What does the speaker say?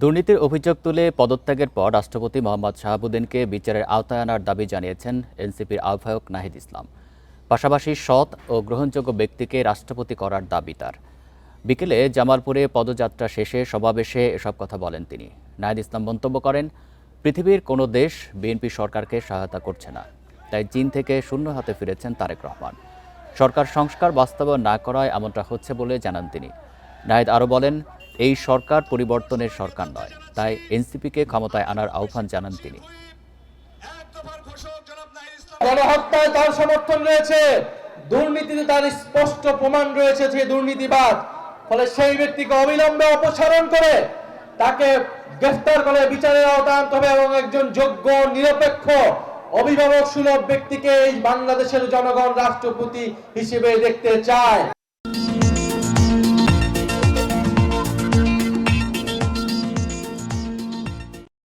দুর্নীতির অভিযোগ তুলে পদত্যাগের পর রাষ্ট্রপতি মোহাম্মদ শাহাবুদ্দিনকে বিচারের আওতায় আনার দাবি জানিয়েছেন এনসিপির আহ্বায়ক নাহিদ ইসলাম। পাশাপাশি সৎ ও গ্রহণযোগ্য ব্যক্তিকে রাষ্ট্রপতি করার দাবি তার। বিকেলে জামালপুরে পদযাত্রা শেষে সমাবেশে এসব কথা বলেন তিনি। নাহিদ ইসলাম মন্তব্য করেন, পৃথিবীর কোনো দেশ বিএনপি সরকারকে সহায়তা করছে না, তাই চীন থেকে শূন্য হাতে ফিরেছেন তারেক রহমান। সরকার সংস্কার বাস্তবায়ন না করায় এমনটা হচ্ছে বলে জানান তিনি। নাহিদ আরও বলেন, এই সরকার পরিবর্তনের সরকার নয়, তাই এনসিপিকে ক্ষমতায় আনার আহ্বান জানান তিনি। গণহত্যায় তার সমর্থন রয়েছে, দুর্নীতিতে তার স্পষ্ট প্রমাণ রয়েছে যে দুর্নীতিবাদ। ফলে সেই ব্যক্তিকে অবিলম্বে অপসারণ করে তাকে গ্রেফতার করে বিচারের আওতায় আনতে হবে এবং একজন যোগ্য নিরপেক্ষ অভিভাবক সুলভ ব্যক্তিকে এই বাংলাদেশের জনগণ রাষ্ট্রপতি হিসেবে দেখতে চায়।